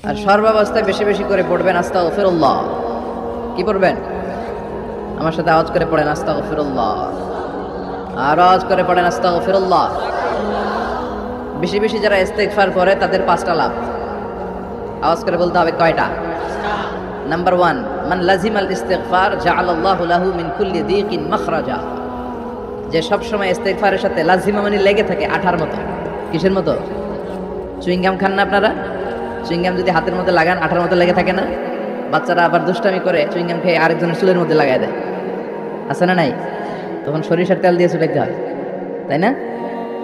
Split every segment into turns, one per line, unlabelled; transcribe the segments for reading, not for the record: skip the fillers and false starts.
আর সর্বাবস্থায় বেশি বেশি করে পড়বেন আস্তাগফিরুল্লাহ। কি পড়বেন? আমার সাথে আওয়াজ করে পড়েন আস্তাগফিরুল্লাহ। আর আওয়াজ করে পড়েন আস্তাগফিরুল্লাহ। বেশি বেশি যারা ইস্তেগফার করে তাদের 5টা লাভ। আওয়াজ করে বলতে হবে কয়টা? নাম্বার 1, মান লাজিমাল ইস্তিগফার জাআলাল্লাহু লাহু মিন কুল্লি দীকিন মাখরাজা। যে সব সময় ইস্তেগফারের সাথে লাজিমা মানে লেগে থাকে আঠার মতো। কিসের মতো? চুইংগাম খান না আপনারা? চুইংগাম যদি হাতের মধ্যে লাগান আঠার মতো লেগে থাকে না? বাচ্চারা আবার দুষ্টামি করে চুইংগাম খেয়ে আরেকজনের চুলের মধ্যে লাগায় দেয়, আছে না নাই? তখন সরিষার তেল দিয়ে চুলাইতে হয়, তাই না?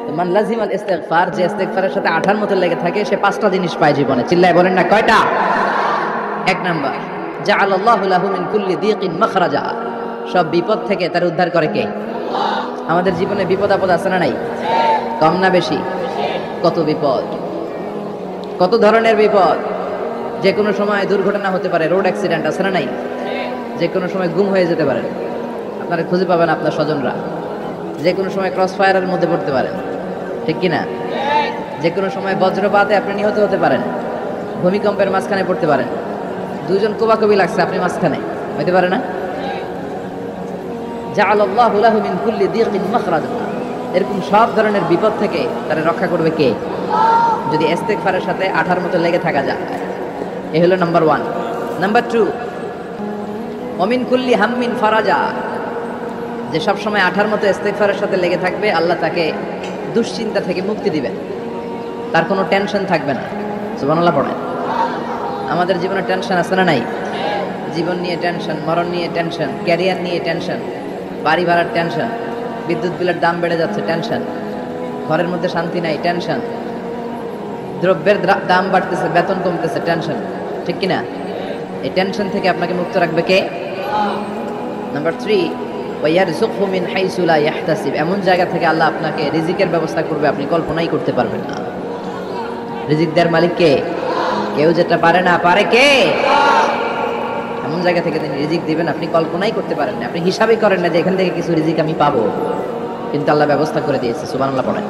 তো মান লাজিমাল ইস্তিগফার, যে ইস্তেগফারের সাথে আঠার মতো লেগে থাকে সে 5টা জিনিস পায় জীবনে। চিল্লায় বলেন না কয়টা? 1 নাম্বার, জাআলাল্লাহু লাহু মিন কুল্লি দীকিন মাখরাজা। সব বিপদ থেকে তার উদ্ধার করে কে? আমাদের জীবনে বিপদ আপদ আছে না নাই? কম না বেশি? কত বিপদ, কত ধরনের বিপদ। যে কোনো সময় দুর্ঘটনা হতে পারে, রোড অ্যাক্সিডেন্ট, আছে না নাই? যে কোনো সময় গুম হয়ে যেতে পারেন, আপনারা খুঁজে পাবেন আপনার স্বজনরা। যে কোনো সময় ক্রস ফায়ারের মধ্যে পড়তে পারেন, ঠিক কিনা? যে কোনো সময় বজ্রপাতে আপনি নিহত হতে পারেন, ভূমিকম্পের মাঝখানে পড়তে পারেন, দুজন কোবাকবি লাগছে, আপনি মাঝখানে, হইতে পারে না? জাআলাল্লাহু লাহু মিন কুল্লি দীকিন মাখরাজা। এরকম সব ধরনের বিপদ থেকে তারা রক্ষা করবে কে? যদি ইস্তেগফারের সাথে আঠার মতো লেগে থাকা যায়। এই হলো নাম্বার 1। নাম্বার 2, ওমিন কুল্লি হাম্মিন ফারাজা। যে সব সময় আঠার মতো ইস্তেগফারের সাথে লেগে থাকবে, আল্লাহ তাকে দুশ্চিন্তা থেকে মুক্তি দিবেন। তার কোনো টেনশন থাকবে না। সুবহানাল্লাহ পড়েন। আমাদের জীবনে টেনশন আছে না নাই? জীবন নিয়ে টেনশন, মরণ নিয়ে টেনশন, ক্যারিয়ার নিয়ে টেনশন, বাড়ি ভাড়ার টেনশন, বিদ্যুৎ বিলের দাম বেড়ে যাচ্ছে, টেনশন, ঘরের মধ্যে শান্তি নাই, টেনশন, দ্রব্যের দাম বাড়তেছে, বেতন কমতেছে, টেনশন, ঠিক কিনা? এই টেনশন থেকে আপনাকে মুক্ত রাখবে কে? নাম্বার 3, ওয়ায়ারযুকহু মিন হাইসু লা ইয়াহতাসিব। এমন জায়গা থেকে আল্লাহ আপনাকে রিজিকের ব্যবস্থা করবে আপনি কল্পনাই করতে পারবেন না। রিজিক দেওয়ার মালিক কে? কেউ যেটা পারে না, পারে কে? এমন জায়গা থেকে তিনি রিজিক দিবেন আপনি কল্পনাই করতে পারেন না। আপনি হিসাবই করেন না যে এখান থেকে কিছু রিজিক আমি পাবো, কিন্তু আল্লাহ ব্যবস্থা করে দিয়েছে। সুবহানাল্লাহ পড়েন।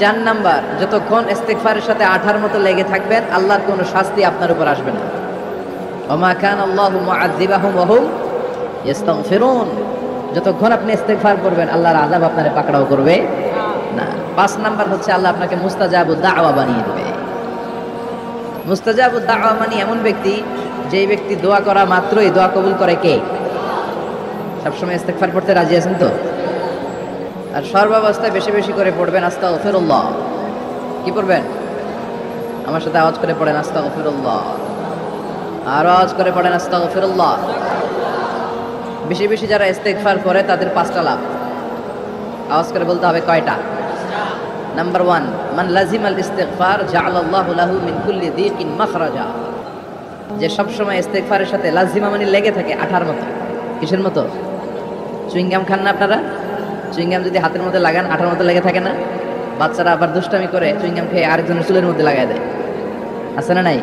4 নাম্বার, যতক্ষণ ইস্তেগফারের সাথে আঠার মতো লেগে থাকবেন আল্লাহর কোনো শাস্তি আপনার উপর আসবে না। ওমা কানা আল্লাহু মুআযযিবাহুম ওয়া হুম ইস্তাগফিরুন। যতক্ষণ আপনি ইস্তেগফার করবেন আল্লাহর আযাব আপনারে পাকড়াও করবে না। 5 নাম্বার হচ্ছে আল্লাহ আপনাকে মুস্তাজাবুদ দাওয়া বানিয়ে দিবে। মুস্তাজাবুদ দাওয়া মানে এমন ব্যক্তি, যেই ব্যক্তি দোয়া করা মাত্রই দোয়া কবুল করে কে? সবসময় ইস্তেগফার পড়তে রাজি আছেন তো? আর সর্বাবস্থায় বেশি বেশি করে পড়বেন আস্তাগফিরুল্লাহ। কি পড়বেন? আমার সাথে আওয়াজ করে পড়েন আস্তাগফিরুল্লাহ। আর আওয়াজ করে পড়েন আস্তাগফিরুল্লাহ। বেশি বেশি যারা ইস্তেগফার করে তাদের 5টা লাভ। আওয়াজ করে বলতে হবে কয়টা? নাম্বার 1, মান লাজিমাল ইস্তিগফার জাআলাল্লাহু লাহু মিন কুল্লি দীকিন মাখরাজা। যে সব সময় ইস্তেগফারের সাথে লাজিমা মানে লেগে থাকে আঠার মতো। কিসের মতো? চুইংগাম খান না আপনারা? চুইংগাম যদি হাতের মধ্যে লাগান আঠার মতো লেগে থাকে না? বাচ্চারা আবার দুষ্টামি করে চুইংগাম খেয়ে আরেকজনের চুলের মধ্যে লাগায় দেয়, আছে না নাই?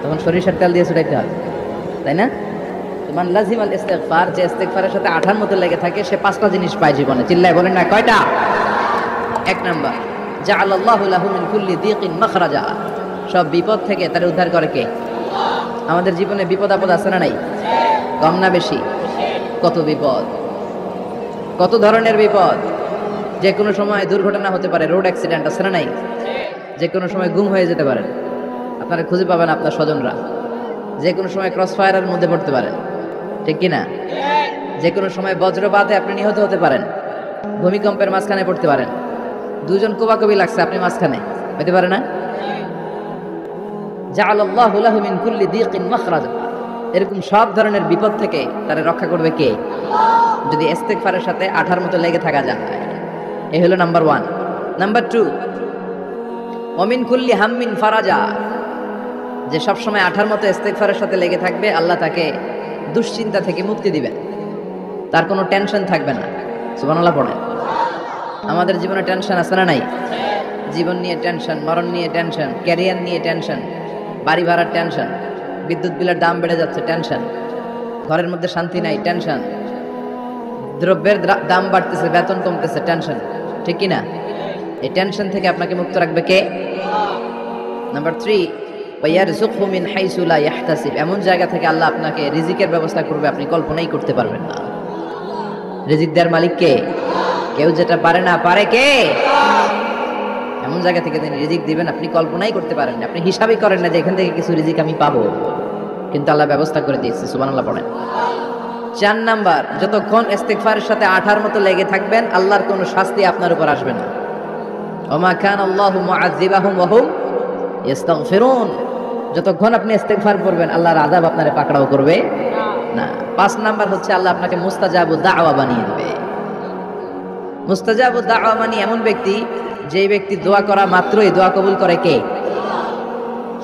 তখন সরিষার তেল দিয়ে চুলাইতে হয়, তাই না? মান লাজিমাল ইস্তিগফার, যে ইস্তেগফারের সাথে আঠার মতো লেগে থাকে সে 5টা জিনিস পায় জীবনে। চিল্লায় বলেন না কয়টা? 1 নাম্বার, জাআলাল্লাহু লাহু মিন কুল্লি দীকিন মাখরাজা। সব বিপদ থেকে তার উদ্ধার করে কে? আমাদের জীবনে বিপদ আপদ আছে না নাই? কম না বেশি? কত বিপদ, কত ধরনের বিপদ। যে কোনো সময় দুর্ঘটনা হতে পারে, রোড অ্যাক্সিডেন্ট, আছে না নাই? যে কোনো সময় গুম হয়ে যেতে পারেন, আপনারা খুঁজে পাবেন আপনার স্বজনরা। যে কোনো সময় ক্রস ফায়ারের মধ্যে পড়তে পারেন, ঠিক কিনা? যে কোনো সময় বজ্রপাতে আপনি নিহত হতে পারেন, ভূমিকম্পের মাঝখানে পড়তে পারেন, দুজন কোবাকবি লাগছে, আপনি মাঝখানে, হইতে পারে না? জাআলাল্লাহু লাহু মিন কুল্লি দীকিন মাখরাজা। এরকম সব ধরনের বিপদ থেকে তারা রক্ষা করবে কে? যদি ইস্তেগফারের সাথে আঠার মতো লেগে থাকা যায়। এই হলো নাম্বার 1। নাম্বার 2, ওমিন কুল্লি হাম্মিন ফারাজা। যে সব সময় আঠার মতো ইস্তেগফারের সাথে লেগে থাকবে আল্লাহ তাকে দুশ্চিন্তা থেকে মুক্তি দিবেন। তার কোনো টেনশন থাকবে না। সুবহানাল্লাহ পড়েন। আমাদের জীবনে টেনশন আছে না নাই? জীবন নিয়ে টেনশন, মরণ নিয়ে টেনশন, ক্যারিয়ার নিয়ে টেনশন, বাড়ি ভাড়ার টেনশন, বিদ্যুৎ বিলের দাম বেড়ে যাচ্ছে, টেনশন, ঘরের মধ্যে শান্তি নাই, টেনশন, দ্রব্যের দাম বাড়তেছে, বেতন কমতেছে, টেনশন, ঠিক কিনা? এই টেনশন থেকে আপনাকে মুক্ত রাখবে কে? নাম্বার 3, ওয়া ইয়ারযুকহু মিন হাইসু লা ইয়াহতাসিব, এমন জায়গা থেকে আল্লাহ আপনাকে রিজিকের ব্যবস্থা করবে আপনি কল্পনাই করতে পারবেন না। রিজিক দেওয়ার মালিক কে? কেউ যেটা পারে না, পারে কে? এমন জায়গা থেকে তিনি রিজিক দিবেন আপনি কল্পনাই করতে পারেন না, আপনি হিসাবই করেন না যে এখান থেকে কিছু রিজিক আমি পাবো, কিন্তু আল্লাহ ব্যবস্থা করে দিয়েছে। সুবহানাল্লাহ পড়েন। 4 নাম্বার, যতক্ষণ ইস্তিগফারের সাথে আঠার মতো লেগে থাকবেন আল্লাহর কোনো শাস্তি আপনার উপর আসবে না। ওমা কানা আল্লাহু মুআযযিবাহুম ওয়া হুম ইস্তাগফিরুন, যতক্ষণ আপনি ইস্তিগফার করবেন আল্লাহর আযাব আপনারে পাকড়াও করবে না। 5 নাম্বার হচ্ছে আল্লাহ আপনাকে মুস্তাজাবু দাওয়া বানিয়ে দিবে। মুস্তাজাবু দাওয়া মানে এমন ব্যক্তি, যেই ব্যক্তি দোয়া করা মাত্রই দোয়া কবুল করে কে?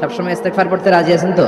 সবসময় ইস্তিগফার পড়তে রাজি আছেন তো?